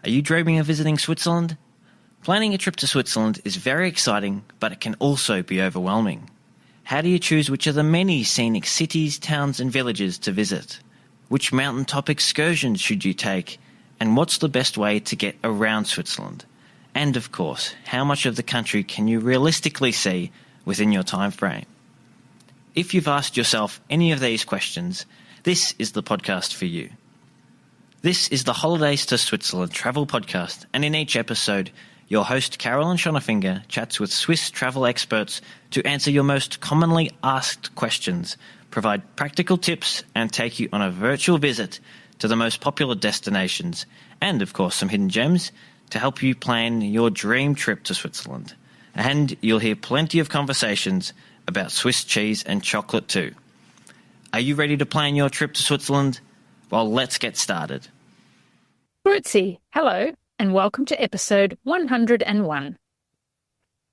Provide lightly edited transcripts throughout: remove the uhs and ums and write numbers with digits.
Are you dreaming of visiting Switzerland? Planning a trip to Switzerland is very exciting, but it can also be overwhelming. How do you choose which of the many scenic cities, towns and villages to visit? Which mountaintop excursions should you take? And what's the best way to get around Switzerland? And of course, how much of the country can you realistically see within your time frame? If you've asked yourself any of these questions, this is the podcast for you. This is the Holidays to Switzerland travel podcast, and in each episode, your host Carolyn Schonnefinger chats with Swiss travel experts to answer your most commonly asked questions, provide practical tips, and take you on a virtual visit to the most popular destinations, and of course some hidden gems to help you plan your dream trip to Switzerland. And you'll hear plenty of conversations about Swiss cheese and chocolate too. Are you ready to plan your trip to Switzerland? Well, let's get started. Grüezi, hello, and welcome to episode 101.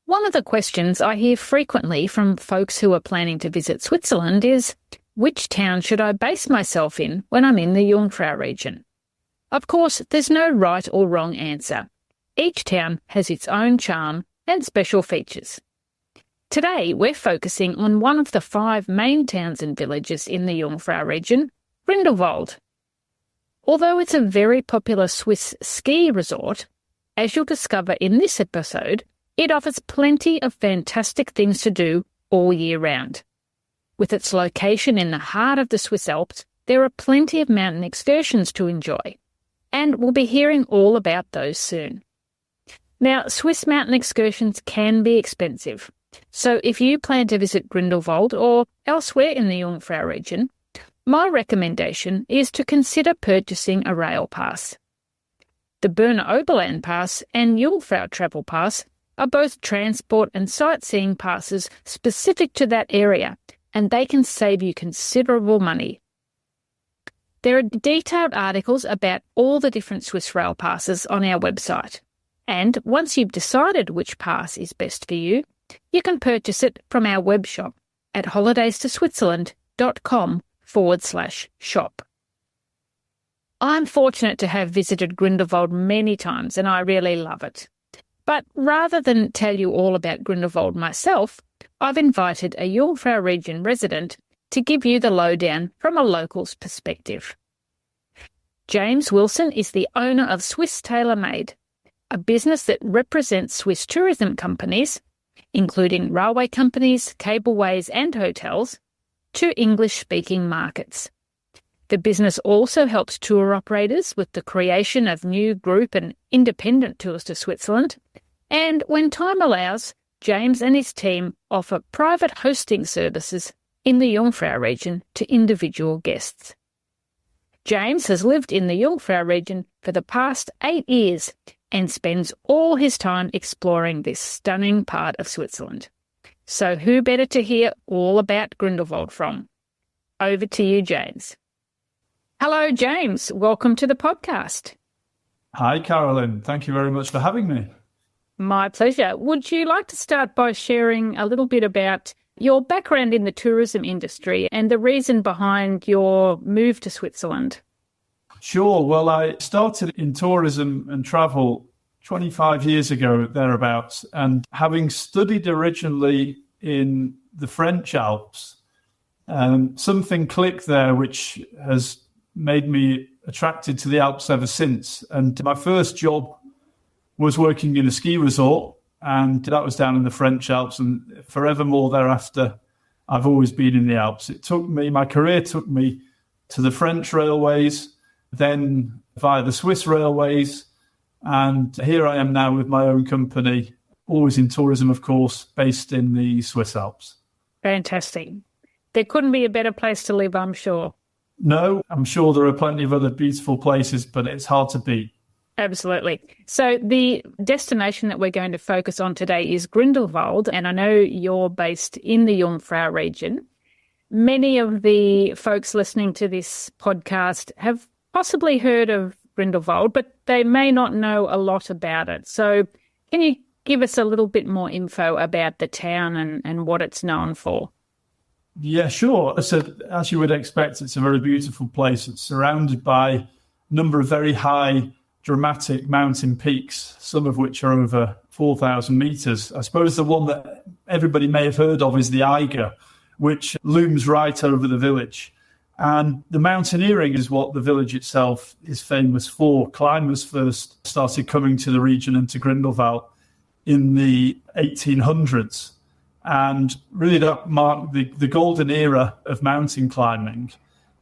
One of the questions I hear frequently from folks who are planning to visit Switzerland is, which town should I base myself in when I'm in the Jungfrau region? Of course, there's no right or wrong answer. Each town has its own charm and special features. Today, we're focusing on one of the 5 main towns and villages in the Jungfrau region, Grindelwald. Although it's a very popular Swiss ski resort, as you'll discover in this episode, it offers plenty of fantastic things to do all year round. With its location in the heart of the Swiss Alps, there are plenty of mountain excursions to enjoy, and we'll be hearing all about those soon. Now, Swiss mountain excursions can be expensive, so if you plan to visit Grindelwald or elsewhere in the Jungfrau region, my recommendation is to consider purchasing a rail pass. The Berner Oberland Pass and Jungfrau Travel Pass are both transport and sightseeing passes specific to that area, and they can save you considerable money. There are detailed articles about all the different Swiss rail passes on our website, and once you've decided which pass is best for you, you can purchase it from our web shop at holidaystoswitzerland.com/shop. I'm fortunate to have visited Grindelwald many times and I really love it. But rather than tell you all about Grindelwald myself, I've invited a Jungfrau region resident to give you the lowdown from a local's perspective. James Wilson is the owner of Swiss Tailor Made, a business that represents Swiss tourism companies, including railway companies, cableways and hotels, to English-speaking markets. The business also helps tour operators with the creation of new group and independent tours to Switzerland, and when time allows, James and his team offer private hosting services in the Jungfrau region to individual guests. James has lived in the Jungfrau region for the past 8 years and spends all his time exploring this stunning part of Switzerland. So who better to hear all about Grindelwald from? Over to you, James. Hello, James. Welcome to the podcast. Hi, Carolyn. Thank you very much for having me. My pleasure. Would you like to start by sharing a little bit about your background in the tourism industry and the reason behind your move to Switzerland? Sure. Well, I started in tourism and travel 25 years ago, thereabouts, and having studied originally in the French Alps, something clicked there which has made me attracted to the Alps ever since. And my first job was working in a ski resort, and that was down in the French Alps, and forevermore thereafter, I've always been in the Alps. My career took me to the French railways, then via the Swiss railways, and here I am now with my own company, always in tourism, of course, based in the Swiss Alps. Fantastic. There couldn't be a better place to live, I'm sure. No, I'm sure there are plenty of other beautiful places, but it's hard to beat. Absolutely. So the destination that we're going to focus on today is Grindelwald, and I know you're based in the Jungfrau region. Many of the folks listening to this podcast have possibly heard of Grindelwald, but they may not know a lot about it. So can you give us a little bit more info about the town and what it's known for? Yeah, sure. So, as you would expect, it's a very beautiful place. It's surrounded by a number of very high dramatic mountain peaks, some of which are over 4,000 meters. I suppose the one that everybody may have heard of is the Eiger, which looms right over the village. And the mountaineering is what the village itself is famous for. Climbers first started coming to the region and to Grindelwald in the 1800s. And really that marked the golden era of mountain climbing.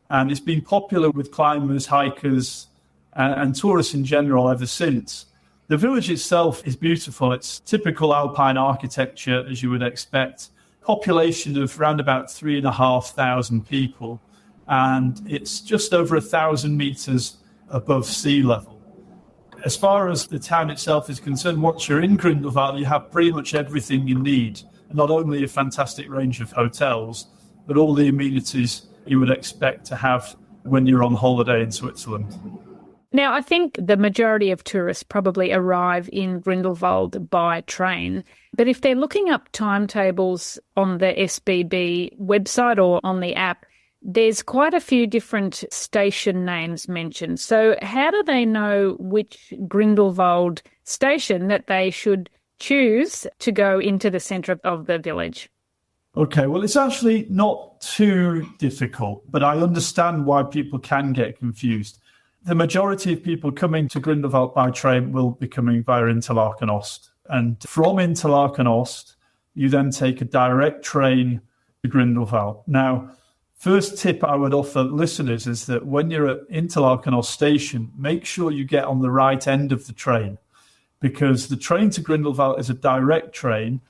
And it's been popular with climbers, hikers, and tourists in general ever since. The village itself is beautiful. It's typical alpine architecture, as you would expect. Population of around about 3,500 people. And it's just over 1,000 meters above sea level. As far as the town itself is concerned, once you're in Grindelwald, you have pretty much everything you need. Not only a fantastic range of hotels, but all the amenities you would expect to have when you're on holiday in Switzerland. Now, I think the majority of tourists probably arrive in Grindelwald by train, but if they're looking up timetables on the SBB website or on the app, there's quite a few different station names mentioned. So how do they know which Grindelwald station that they should choose to go into the centre of the village? Okay, well, it's actually not too difficult, but I understand why people can get confused. The majority of people coming to Grindelwald by train will be coming via Interlaken Ost. And from Interlaken Ost, you then take a direct train to Grindelwald. Now, first tip I would offer listeners is that when you're at Interlaken Ost station, make sure you get on the right end of the train, because the train to Grindelwald is a direct train,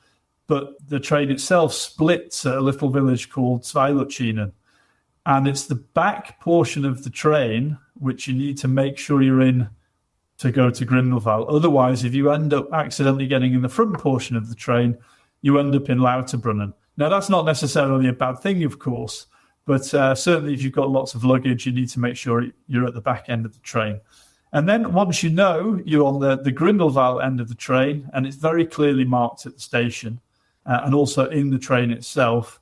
but the train itself splits at a little village called Zweiluchinen. And it's the back portion of the train which you need to make sure you're in to go to Grindelwald. Otherwise, if you end up accidentally getting in the front portion of the train, you end up in Lauterbrunnen. Now, that's not necessarily a bad thing, of course, but certainly if you've got lots of luggage, you need to make sure you're at the back end of the train. And then once you know you're on the Grindelwald end of the train, and it's very clearly marked at the station, and also in the train itself,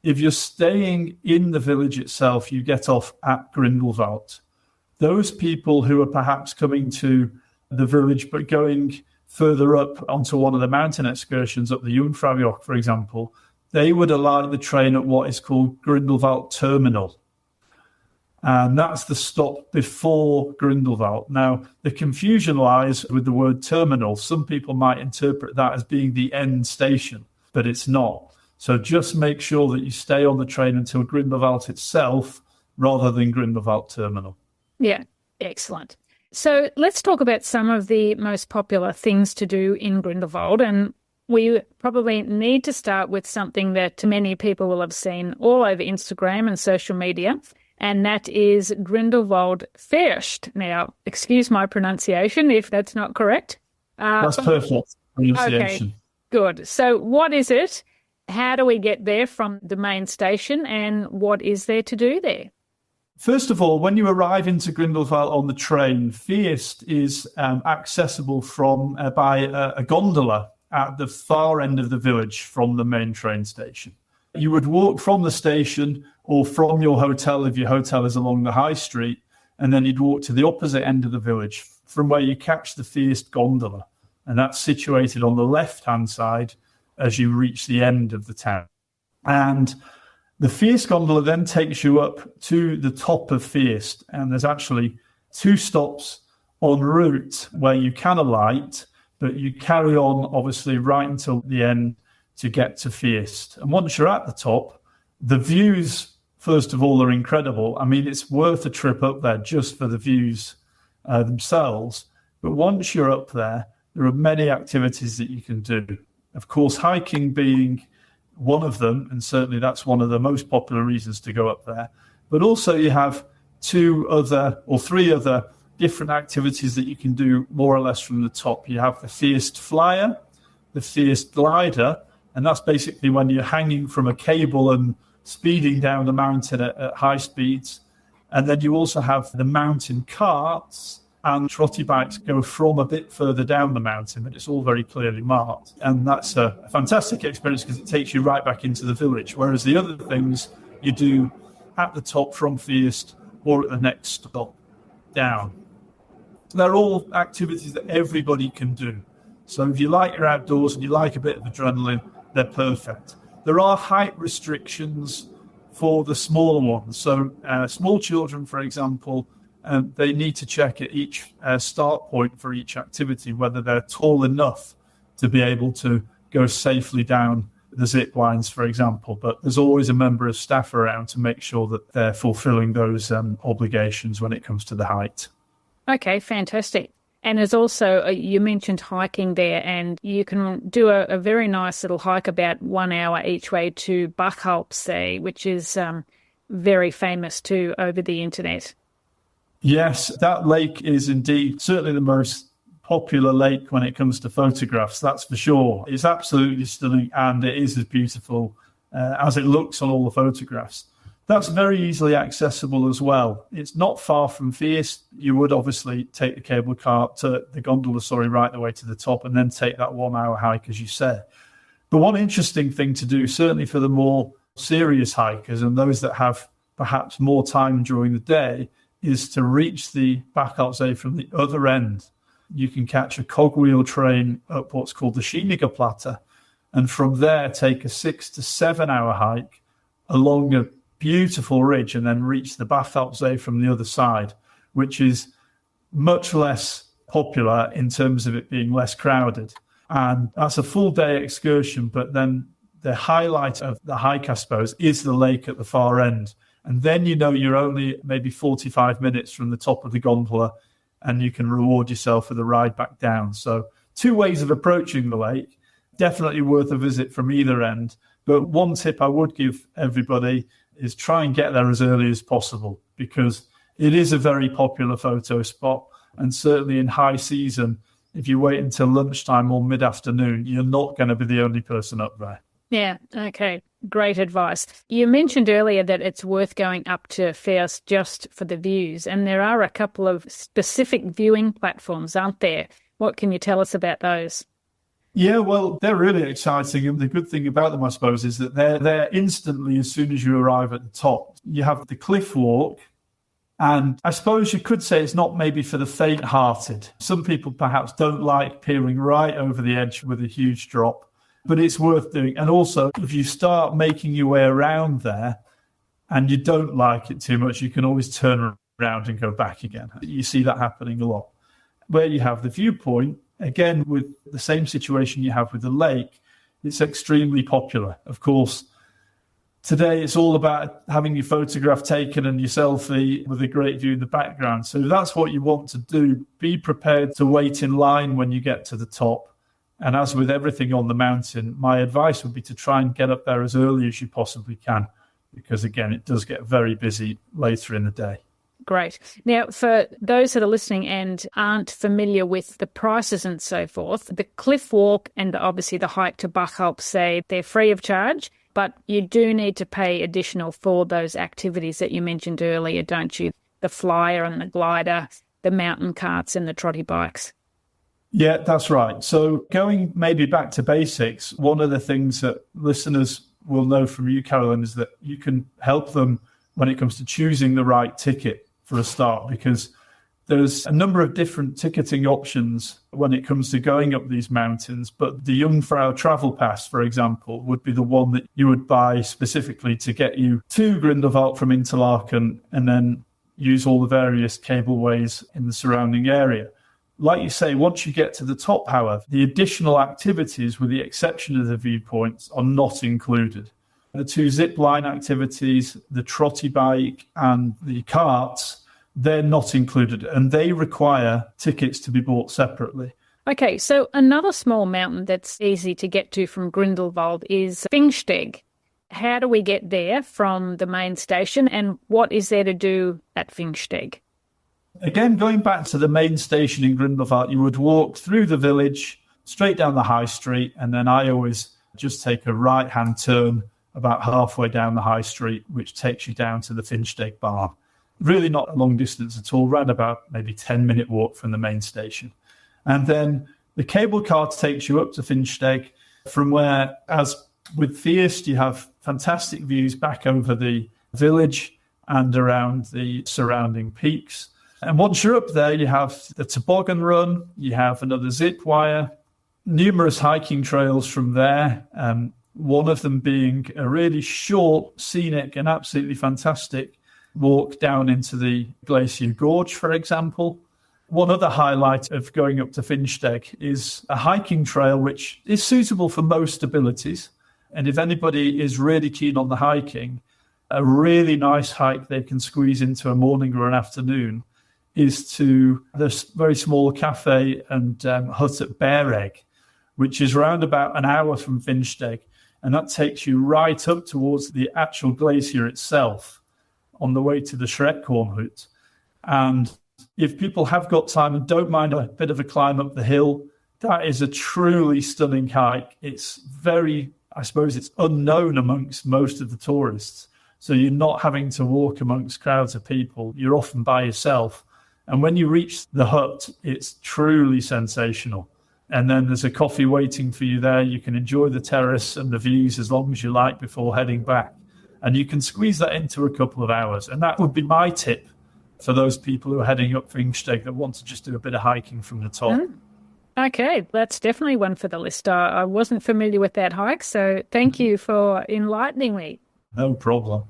if you're staying in the village itself, you get off at Grindelwald. Those people who are perhaps coming to the village but going further up onto one of the mountain excursions up the Jungfraujoch, for example, they would alight the train at what is called Grindelwald Terminal. And that's the stop before Grindelwald. Now, the confusion lies with the word terminal. Some people might interpret that as being the end station, but it's not. So just make sure that you stay on the train until Grindelwald itself rather than Grindelwald Terminal. Yeah, excellent. So let's talk about some of the most popular things to do in Grindelwald. And we probably need to start with something that many people will have seen all over Instagram and social media, and that is Grindelwald Fest. Now, excuse my pronunciation if that's not correct. That's perfect pronunciation. Okay, good. So what is it? How do we get there from the main station, and what is there to do there? First of all, when you arrive into Grindelwald on the train, Feest is accessible from by a gondola at the far end of the village from the main train station. You would walk from the station or from your hotel if your hotel is along the high street, and then you'd walk to the opposite end of the village from where you catch the Feest gondola, and that's situated on the left-hand side as you reach the end of the town. And the Feest gondola then takes you up to the top of Feest, and there's actually 2 stops en route where you can alight, but you carry on, obviously, right until the end to get to Feest. And once you're at the top, the views, first of all, are incredible. I mean, it's worth a trip up there just for the views themselves. But once you're up there, there are many activities that you can do. Of course, hiking being one of them, and certainly that's one of the most popular reasons to go up there. But also you have 2 other or 3 other different activities that you can do more or less from the top. You have the Feest Flyer, the Feest Glider, and that's basically when you're hanging from a cable and speeding down the mountain at high speeds. And then you also have the mountain carts, and trotty bikes go from a bit further down the mountain, but it's all very clearly marked. And that's a fantastic experience because it takes you right back into the village, whereas the other things you do at the top from Feest or at the next stop down. They're all activities that everybody can do. So if you like your outdoors and you like a bit of adrenaline, they're perfect. There are height restrictions for the smaller ones. So small children, for example, they need to check at each start point for each activity whether they're tall enough to be able to go safely down the zip lines, for example. But there's always a member of staff around to make sure that they're fulfilling those obligations when it comes to the height. Okay, fantastic. And there's also, you mentioned hiking there, and you can do a very nice little hike about 1 hour each way to Bachalpsee, which is very famous too over the internet. Yes, that lake is indeed certainly the most popular lake when it comes to photographs, that's for sure. It's absolutely stunning, and it is as beautiful as it looks on all the photographs. That's very easily accessible as well. It's not far from Fiest. You would obviously take the cable car to the gondola, right the way to the top, and then take that 1 hour hike, as you said. But one interesting thing to do, certainly for the more serious hikers and those that have perhaps more time during the day, is to reach the Bachalpsee from the other end. You can catch a cogwheel train up what's called the Scheinigerplatte, and from there take a 6 to 7 hour hike along a beautiful ridge and then reach the Bachalpsee from the other side, which is much less popular in terms of it being less crowded. And that's a full day excursion, but then the highlight of the hike, I suppose, is the lake at the far end. And then you're only maybe 45 minutes from the top of the gondola, and you can reward yourself with a ride back down. So 2 ways of approaching the lake, definitely worth a visit from either end. But one tip I would give everybody is try and get there as early as possible, because it is a very popular photo spot. And certainly in high season, if you wait until lunchtime or mid-afternoon, you're not going to be the only person up there. Yeah, okay. Great advice. You mentioned earlier that it's worth going up to Fiest just for the views, and there are a couple of specific viewing platforms, aren't there? What can you tell us about those? Yeah, well, they're really exciting. And the good thing about them, I suppose, is that they're there instantly as soon as you arrive at the top. You have the cliff walk, and I suppose you could say it's not maybe for the faint-hearted. Some people perhaps don't like peering right over the edge with a huge drop, but it's worth doing. And also, if you start making your way around there and you don't like it too much, you can always turn around and go back again. You see that happening a lot. Where you have the viewpoint, again, with the same situation you have with the lake, it's extremely popular. Of course, today it's all about having your photograph taken and your selfie with a great view in the background. So if that's what you want to do, be prepared to wait in line when you get to the top. And as with everything on the mountain, my advice would be to try and get up there as early as you possibly can, because, again, it does get very busy later in the day. Great. Now, for those that are listening and aren't familiar with the prices and so forth, the cliff walk and obviously the hike to Bachalpsee, they're free of charge, but you do need to pay additional for those activities that you mentioned earlier, don't you? The flyer and the glider, the mountain carts and the trotty bikes. Yeah, that's right. So going maybe back to basics, one of the things that listeners will know from you, Carolyn, is that you can help them when it comes to choosing the right ticket for a start, because there's a number of different ticketing options when it comes to going up these mountains. But the Jungfrau Travel Pass, for example, would be the one that you would buy specifically to get you to Grindelwald from Interlaken and then use all the various cableways in the surrounding area. Like you say, once you get to the top, however, the additional activities, with the exception of the viewpoints, are not included. The 2 zip line activities, the trotty bike and the carts, they're not included, and they require tickets to be bought separately. Okay, so another small mountain that's easy to get to from Grindelwald is Pfingsteg. How do we get there from the main station, and what is there to do at Pfingsteg? Again, going back to the main station in Grindelwald, you would walk through the village, straight down the high street, and then I always just take a right-hand turn about halfway down the high street, which takes you down to the Pfingsteg Barn. Really not a long distance at all, around about maybe 10-minute walk from the main station. And then the cable car takes you up to Pfingsteg, from where, as with Fiest, you have fantastic views back over the village and around the surrounding peaks. And once you're up there, you have the toboggan run, you have another zip wire, numerous hiking trails from there. One of them being a really short, scenic and absolutely fantastic walk down into the Glacier Gorge, for example. One other highlight of going up to Finnsteg is a hiking trail which is suitable for most abilities. And if anybody is really keen on the hiking, a really nice hike they can squeeze into a morning or an afternoon is to this very small cafe and hut at Bear Egg, which is around about an hour from Finnsteg. And that takes you right up towards the actual glacier itself on the way to the Schreckhornhut. And if people have got time and don't mind a bit of a climb up the hill, that is a truly stunning hike. It's very, I suppose it's unknown amongst most of the tourists. So you're not having to walk amongst crowds of people. You're often by yourself. And when you reach the hut, it's truly sensational. And then there's a coffee waiting for you there. You can enjoy the terrace and the views as long as you like before heading back. And you can squeeze that into a couple of hours. And that would be my tip for those people who are heading up Finnsteg that want to just do a bit of hiking from the top. Okay, that's definitely one for the list. I wasn't familiar with that hike, so thank you for enlightening me. No problem.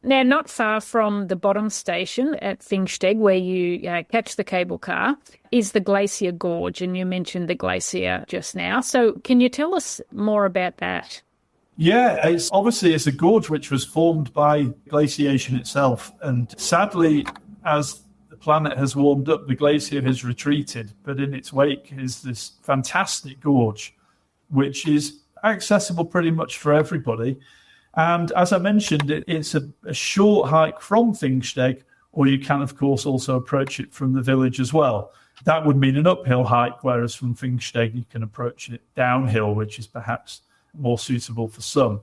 Now, not far from the bottom station at Finnsteg, where you catch the cable car, is the Glacier Gorge, and you mentioned the glacier just now. So can you tell us more about that? Yeah, it's a gorge which was formed by glaciation itself. And sadly, as the planet has warmed up, the glacier has retreated. But in its wake is this fantastic gorge, which is accessible pretty much for everybody. And as I mentioned, it's a short hike from Finnsteg, or you can, of course, also approach it from the village as well. That would mean an uphill hike, whereas from Finnsteg you can approach it downhill, which is perhaps more suitable for some.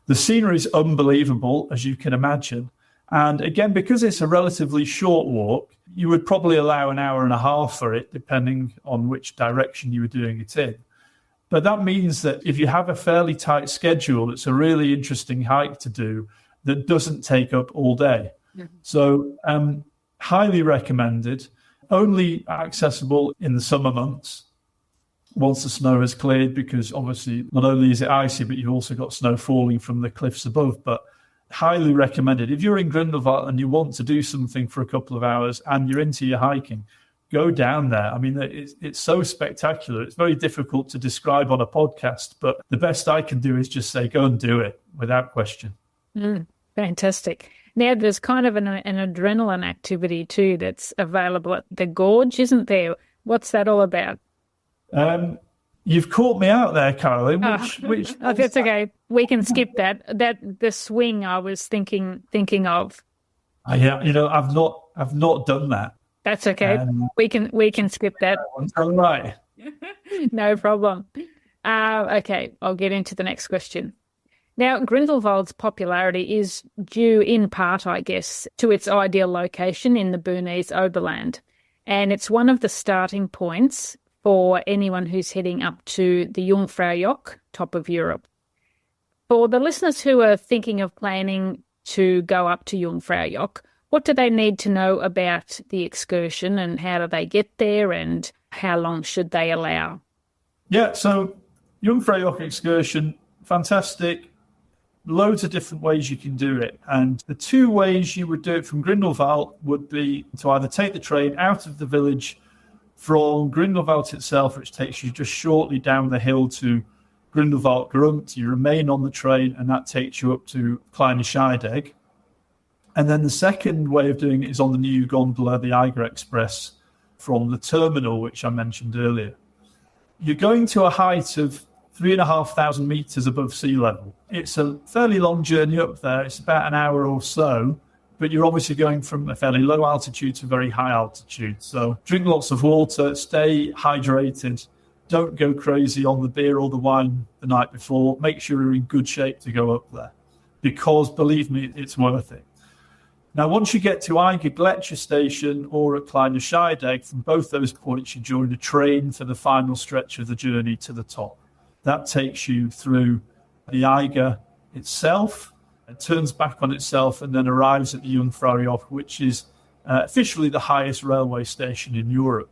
The scenery is unbelievable, as you can imagine. And again, because it's a relatively short walk, you would probably allow an hour and a half for it, depending on which direction you were doing it in. But that means that if you have a fairly tight schedule, it's a really interesting hike to do that doesn't take up all day. Mm-hmm. So highly recommended, only accessible in the summer months once the snow has cleared, because obviously not only is it icy, but you've also got snow falling from the cliffs above. But highly recommended. If you're in Grindelwald and you want to do something for a couple of hours and you're into your hiking, go down there. I mean, it's so spectacular. It's very difficult to describe on a podcast, but the best I can do is just say, go and do it without question. Fantastic. Now, there's kind of an adrenaline activity too that's available at the gorge, isn't there? What's that all about? You've caught me out there, Caroline. Which oh, that's okay. We can skip that. The swing I was thinking of. Yeah, I've not done that. That's okay. We can skip that. All right. No problem. Okay, I'll get into the next question. Now, Grindelwald's popularity is due in part, I guess, to its ideal location in the Bernese Oberland. And it's one of the starting points for anyone who's heading up to the Jungfraujoch, top of Europe. For the listeners who are thinking of planning to go up to Jungfraujoch, what do they need to know about the excursion, and how do they get there, and how long should they allow? Yeah, so Jungfraujoch excursion, fantastic. Loads of different ways you can do it. And the two ways you would do it from Grindelwald would be to either take the train out of the village from Grindelwald itself, which takes you just shortly down the hill to Grindelwald Grunt. You remain on the train, and that takes you up to Kleine Scheidegg. And then the second way of doing it is on the new gondola, the Eiger Express, from the terminal, which I mentioned earlier. You're going to a height of 3,500 meters above sea level. It's a fairly long journey up there. It's about an hour or so, but you're obviously going from a fairly low altitude to very high altitude. So drink lots of water, stay hydrated, don't go crazy on the beer or the wine the night before. Make sure you're in good shape to go up there, because believe me, it's worth it. Now, once you get to Eiger Gletscher Station or at Kleine Scheidegg, from both those points, you join a train for the final stretch of the journey to the top. That takes you through the Eiger itself, it turns back on itself, and then arrives at the Jungfraujoch, which is officially the highest railway station in Europe.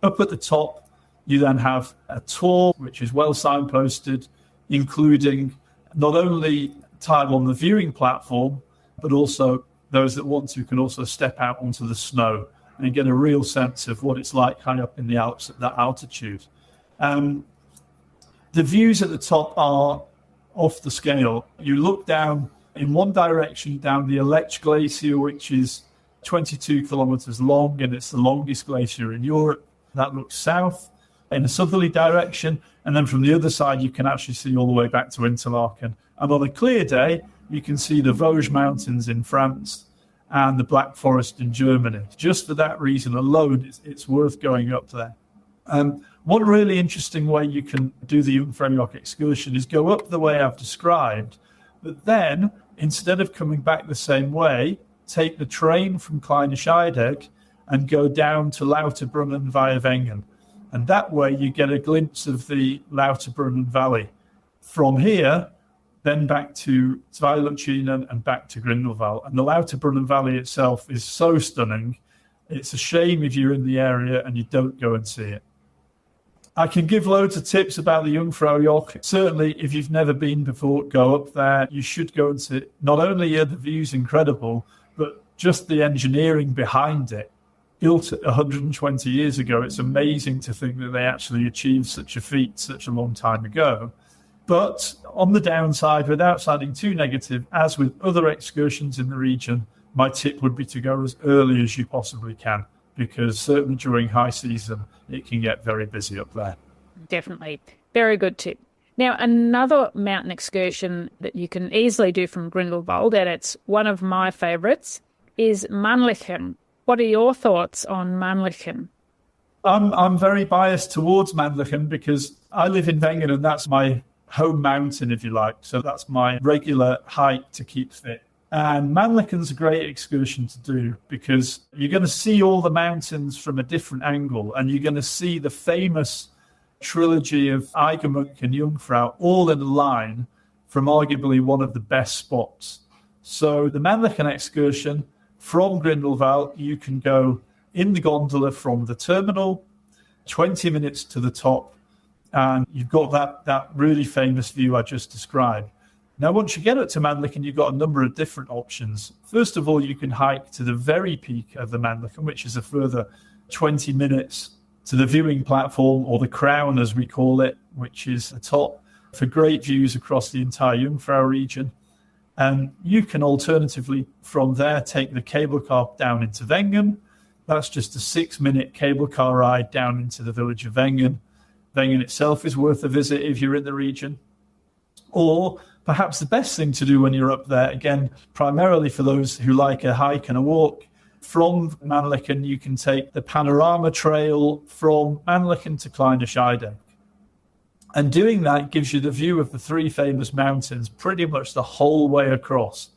Up at the top, you then have a tour, which is well signposted, including not only time on the viewing platform, but also those that want to can also step out onto the snow and get a real sense of what it's like high up in the Alps at that altitude. The views at the top are off the scale. You look down in one direction, down the Aletsch Glacier, which is 22 kilometers long, and it's the longest glacier in Europe. That looks south in a southerly direction. And then from the other side, you can actually see all the way back to Interlaken. And on a clear day, you can see the Vosges Mountains in France and the Black Forest in Germany. Just for that reason alone, it's worth going up there. One really interesting way you can do the Jungfraujoch excursion is go up the way I've described, but then instead of coming back the same way, take the train from Kleine Scheidegg and go down to Lauterbrunnen via Wengen. And that way you get a glimpse of the Lauterbrunnen Valley. From here, then back to Zweiluchinen and back to Grindelwald. And the Lauterbrunnen Valley itself is so stunning. It's a shame if you're in the area and you don't go and see it. I can give loads of tips about the Jungfraujoch. Certainly, if you've never been before, go up there. You should go and see it. Not only are the views incredible, but just the engineering behind it. Built 120 years ago, it's amazing to think that they actually achieved such a feat such a long time ago. But on the downside, without sounding too negative, as with other excursions in the region, my tip would be to go as early as you possibly can, because certainly during high season, it can get very busy up there. Definitely. Very good tip. Now, another mountain excursion that you can easily do from Grindelwald, and it's one of my favourites, is Mannlichen. What are your thoughts on Mannlichen? I'm very biased towards Mannlichen because I live in Wengen and that's my home mountain, if you like. So that's my regular hike to keep fit. And Mannlichen's a great excursion to do because you're going to see all the mountains from a different angle and you're going to see the famous trilogy of Eigermunk and Jungfrau all in a line from arguably one of the best spots. So the Mannlichen excursion from Grindelwald, you can go in the gondola from the terminal, 20 minutes to the top, and you've got that really famous view I just described. Now, once you get up to Mannlichen, you've got a number of different options. First of all, you can hike to the very peak of the Mannlichen, which is a further 20 minutes to the viewing platform, or the crown, as we call it, which is the top, for great views across the entire Jungfrau region. And you can alternatively, from there, take the cable car down into Wengen. That's just a 6-minute cable car ride down into the village of Wengen. Wengen itself is worth a visit if you're in the region. Or perhaps the best thing to do when you're up there, again, primarily for those who like a hike and a walk, from Mannlichen, you can take the panorama trail from Mannlichen to Kleine Scheidegg. And doing that gives you the view of the three famous mountains pretty much the whole way across.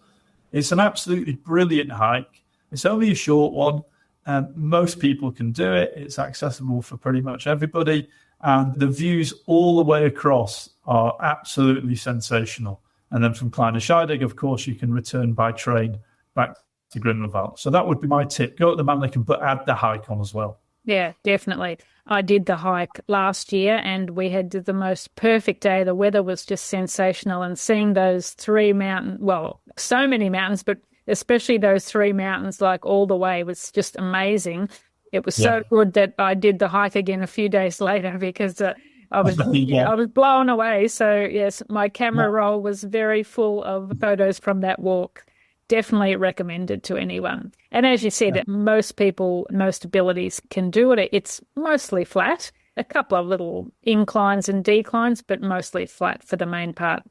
It's an absolutely brilliant hike. It's only a short one, and most people can do it. It's accessible for pretty much everybody. And the views all the way across are absolutely sensational. And then from Kleine Scheidegg, of course, you can return by train back to Grindelwald. So that would be my tip. Go to the Mannlichen, but add the hike on as well. Yeah, definitely. I did the hike last year and we had the most perfect day. The weather was just sensational, and seeing those three mountains, well, so many mountains, but especially those three mountains like all the way was just amazing. It was so good that I did the hike again a few days later because I was I was blown away. So, yes, my camera roll was very full of photos from that walk. Definitely recommended to anyone. And as you said, most people, most abilities can do it. It's mostly flat, a couple of little inclines and declines, but mostly flat for the main part.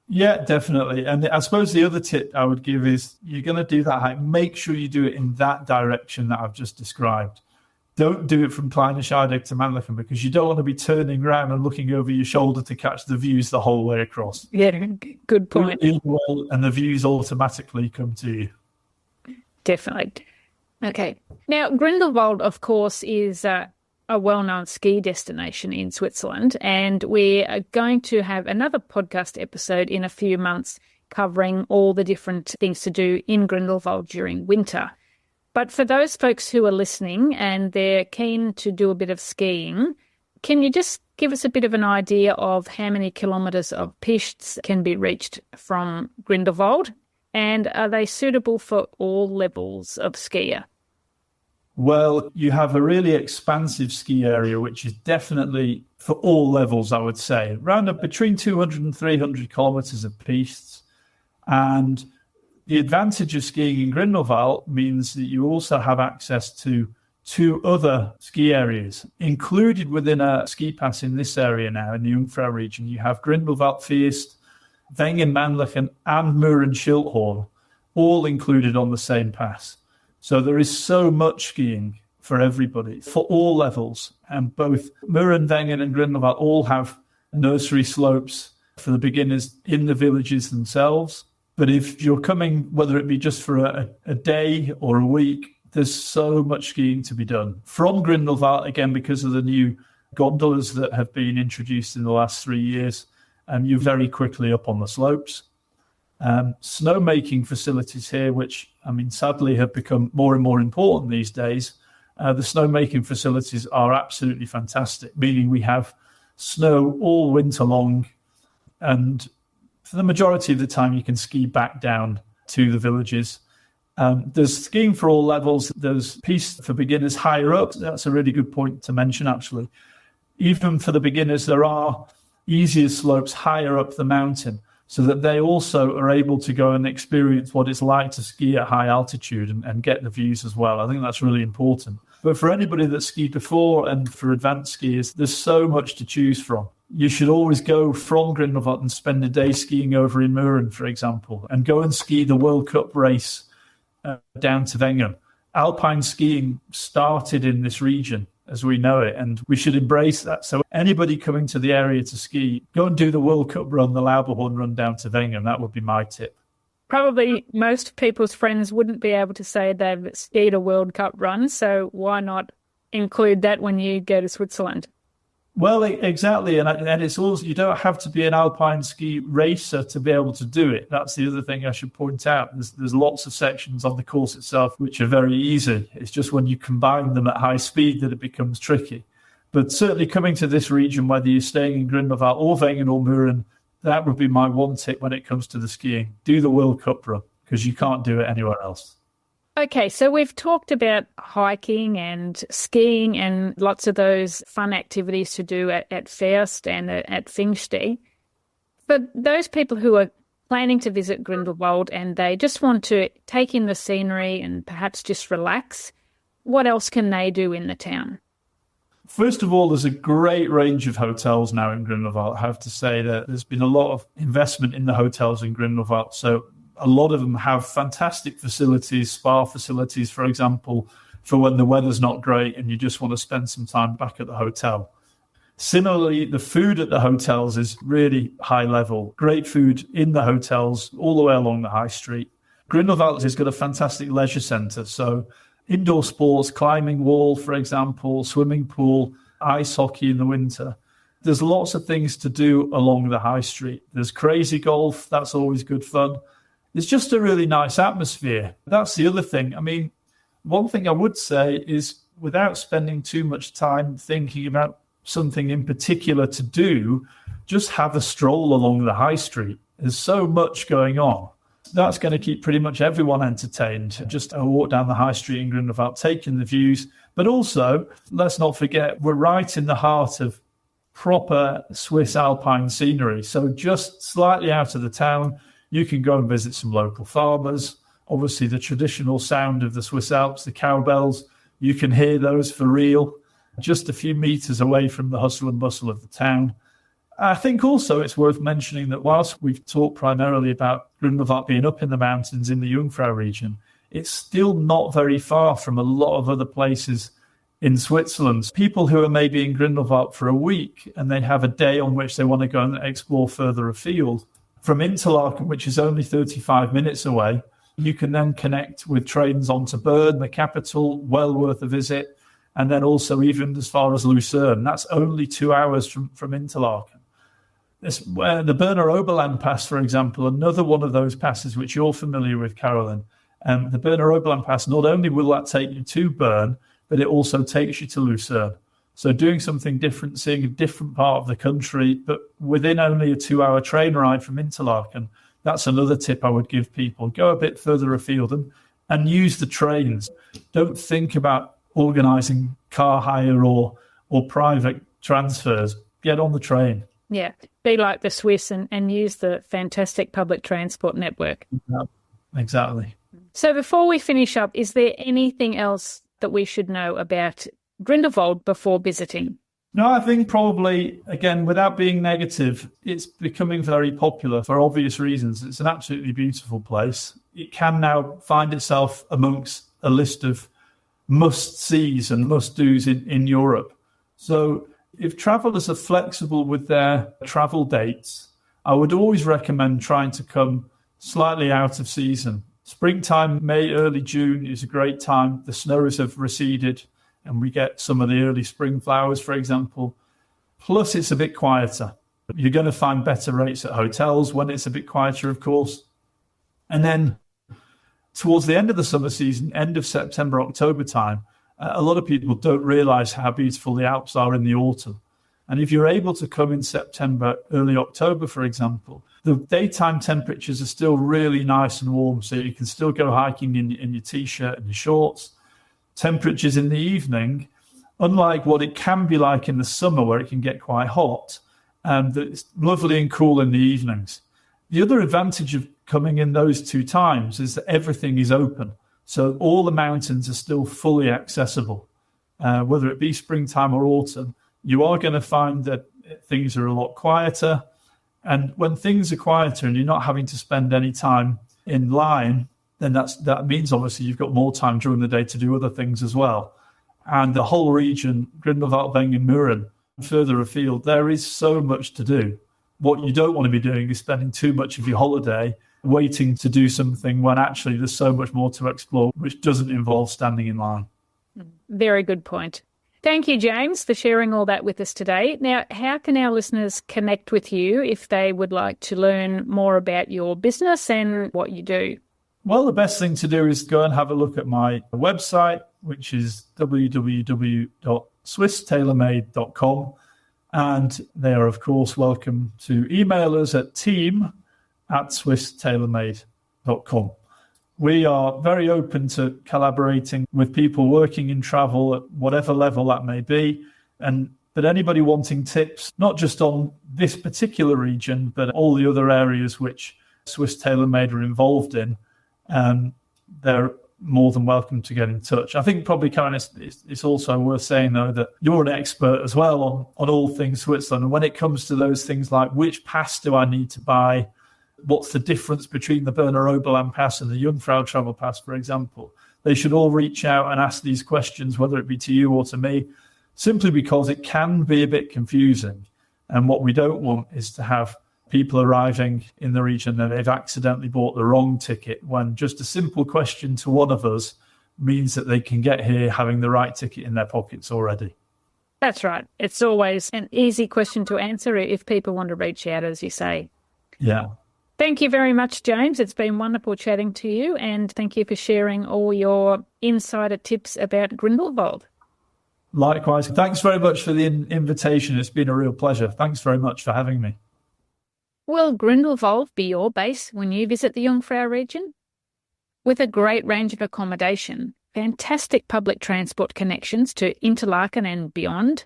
Yeah, definitely. And I suppose the other tip I would give is you're going to do that hike. Make sure you do it in that direction that I've just described. Don't do it from Kleine Scheidegg to Mannlichen because you don't want to be turning around and looking over your shoulder to catch the views the whole way across. Yeah, good point. And the views automatically come to you. Definitely. Okay. Now, Grindelwald, of course, is a well-known ski destination in Switzerland, and we are going to have another podcast episode in a few months covering all the different things to do in Grindelwald during winter. But for those folks who are listening and they're keen to do a bit of skiing, can you just give us a bit of an idea of how many kilometres of pistes can be reached from Grindelwald? And are they suitable for all levels of skier? Well, you have a really expansive ski area, which is definitely for all levels, I would say. Around between 200 and 300 kilometres of pistes. And the advantage of skiing in Grindelwald means that you also have access to 2 other ski areas. Included within a ski pass in this area now, in the Jungfrau region, you have Grindelwald Feest, Wengen-Mannlichen and Mürren-Schilthorn, all included on the same pass. So there is so much skiing for everybody, for all levels. And both Mürren, Wengen and Grindelwald all have nursery slopes for the beginners in the villages themselves. But if you're coming, whether it be just for a day or a week, there's so much skiing to be done. From Grindelwald, again, because of the new gondolas that have been introduced in the last 3 years, you're very quickly up on the slopes. Snowmaking facilities here, which, sadly have become more and more important these days. The snowmaking facilities are absolutely fantastic, meaning we have snow all winter long, and for the majority of the time, you can ski back down to the villages. There's skiing for all levels. There's piste for beginners higher up. That's a really good point to mention, actually. Even for the beginners, there are easier slopes higher up the mountain so that they also are able to go and experience what it's like to ski at high altitude and get the views as well. I think that's really important. But for anybody that's skied before and for advanced skiers, there's so much to choose from. You should always go from Grindelwald and spend a day skiing over in Mürren, for example, and go and ski the World Cup race down to Wengen. Alpine skiing started in this region as we know it, and we should embrace that. So anybody coming to the area to ski, go and do the World Cup run, the Lauberhorn run down to Wengen. That would be my tip. Probably most people's friends wouldn't be able to say they've skied a World Cup run, so why not include that when you go to Switzerland? Well, exactly. And it's also, you don't have to be an alpine ski racer to be able to do it. That's the other thing I should point out. There's lots of sections on the course itself which are very easy. It's just when you combine them at high speed that it becomes tricky. But certainly coming to this region, whether you're staying in Grindelwald or Wengen or Mürren, that would be my one tip when it comes to the skiing. Do the World Cup run, because you can't do it anywhere else. Okay, so we've talked about hiking and skiing and lots of those fun activities to do at Feest and at Pfingsti. For those people who are planning to visit Grindelwald and they just want to take in the scenery and perhaps just relax, what else can they do in the town? First of all, there's a great range of hotels now in Grindelwald. I have to say that there's been a lot of investment in the hotels in Grindelwald, so a lot of them have fantastic facilities, spa facilities, for example, for when the weather's not great and you just want to spend some time back at the hotel. Similarly, the food at the hotels is really high level. Great food in the hotels all the way along the high street. Grindelwald has got a fantastic leisure centre. So indoor sports, climbing wall, for example, swimming pool, ice hockey in the winter. There's lots of things to do along the high street. There's crazy golf. That's always good fun. It's just a really nice atmosphere. That's the other thing. I mean, one thing I would say is without spending too much time thinking about something in particular to do, just have a stroll along the high street. There's so much going on. That's going to keep pretty much everyone entertained. Just a walk down the high street in Grindelwald, taking the views. But also, let's not forget, we're right in the heart of proper Swiss alpine scenery. So just slightly out of the town, you can go and visit some local farmers. Obviously, the traditional sound of the Swiss Alps, the cowbells, you can hear those for real, just a few meters away from the hustle and bustle of the town. I think also it's worth mentioning that whilst we've talked primarily about Grindelwald being up in the mountains in the Jungfrau region, it's still not very far from a lot of other places in Switzerland. People who are maybe in Grindelwald for a week and they have a day on which they want to go and explore further afield. From Interlaken, which is only 35 minutes away, you can then connect with trains onto Bern, the capital, well worth a visit, and then also even as far as Lucerne. That's only 2 hours from Interlaken. The Berner Oberland Pass, for example, another one of those passes which you're familiar with, Carolyn. The Berner Oberland Pass, not only will that take you to Bern, but it also takes you to Lucerne. So doing something different, seeing a different part of the country, but within only a 2-hour train ride from Interlaken, that's another tip I would give people. Go a bit further afield and use the trains. Don't think about organising car hire or private transfers. Get on the train. Yeah, be like the Swiss and use the fantastic public transport network. Exactly. So before we finish up, is there anything else that we should know about Grindelwald before visiting? No, I think probably, again, without being negative, it's becoming very popular for obvious reasons. It's an absolutely beautiful place. It can now find itself amongst a list of must-sees and must-dos in Europe. So if travellers are flexible with their travel dates, I would always recommend trying to come slightly out of season. Springtime, May, early June is a great time. The snows have receded and we get some of the early spring flowers, for example. Plus, it's a bit quieter. You're going to find better rates at hotels when it's a bit quieter, of course. And then towards the end of the summer season, end of September, October time, a lot of people don't realise how beautiful the Alps are in the autumn. And if you're able to come in September, early October, for example, the daytime temperatures are still really nice and warm, so you can still go hiking in your T-shirt and your shorts. Temperatures in the evening, unlike what it can be like in the summer where it can get quite hot, it's lovely and cool in the evenings. The other advantage of coming in those two times is that everything is open. So all the mountains are still fully accessible. Whether it be springtime or autumn, you are going to find that things are a lot quieter. And when things are quieter and you're not having to spend any time in line, then that means obviously you've got more time during the day to do other things as well. And the whole region, Grindelwald, Wengen, Mürren, further afield, there is so much to do. What you don't want to be doing is spending too much of your holiday waiting to do something when actually there's so much more to explore, which doesn't involve standing in line. Very good point. Thank you, James, for sharing all that with us today. Now, how can our listeners connect with you if they would like to learn more about your business and what you do? Well, the best thing to do is go and have a look at my website, which is www.swisstailormade.com. And they are, of course, welcome to email us at team@swisstailormade.com. We are very open to collaborating with people working in travel at whatever level that may be. But anybody wanting tips, not just on this particular region, but all the other areas which Swiss TailorMade are involved in, they're more than welcome to get in touch. I think probably, Karen, it's also worth saying, though, that you're an expert as well on all things Switzerland. And when it comes to those things like which pass do I need to buy, what's the difference between the Berner Oberland Pass and the Jungfrau Travel Pass, for example, they should all reach out and ask these questions, whether it be to you or to me, simply because it can be a bit confusing. And what we don't want is to have people arriving in the region and they've accidentally bought the wrong ticket, when just a simple question to one of us means that they can get here having the right ticket in their pockets already. That's right. It's always an easy question to answer if people want to reach out, as you say. Yeah. Thank you very much, James. It's been wonderful chatting to you, and thank you for sharing all your insider tips about Grindelwald. Likewise. Thanks very much for the invitation. It's been a real pleasure. Thanks very much for having me. Will Grindelwald be your base when you visit the Jungfrau region? With a great range of accommodation, fantastic public transport connections to Interlaken and beyond,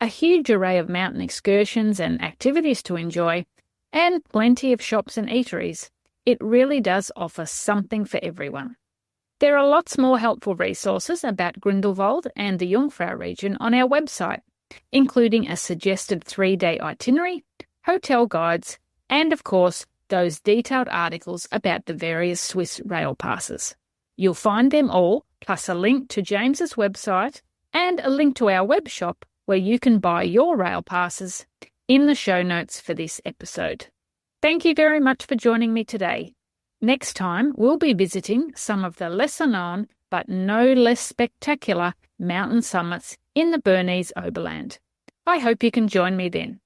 a huge array of mountain excursions and activities to enjoy, and plenty of shops and eateries, it really does offer something for everyone. There are lots more helpful resources about Grindelwald and the Jungfrau region on our website, including a suggested 3-day itinerary, hotel guides, and, of course, those detailed articles about the various Swiss rail passes. You'll find them all, plus a link to James's website and a link to our web shop where you can buy your rail passes, in the show notes for this episode. Thank you very much for joining me today. Next time, we'll be visiting some of the lesser known but no less spectacular mountain summits in the Bernese Oberland. I hope you can join me then.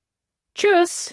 Tschüss!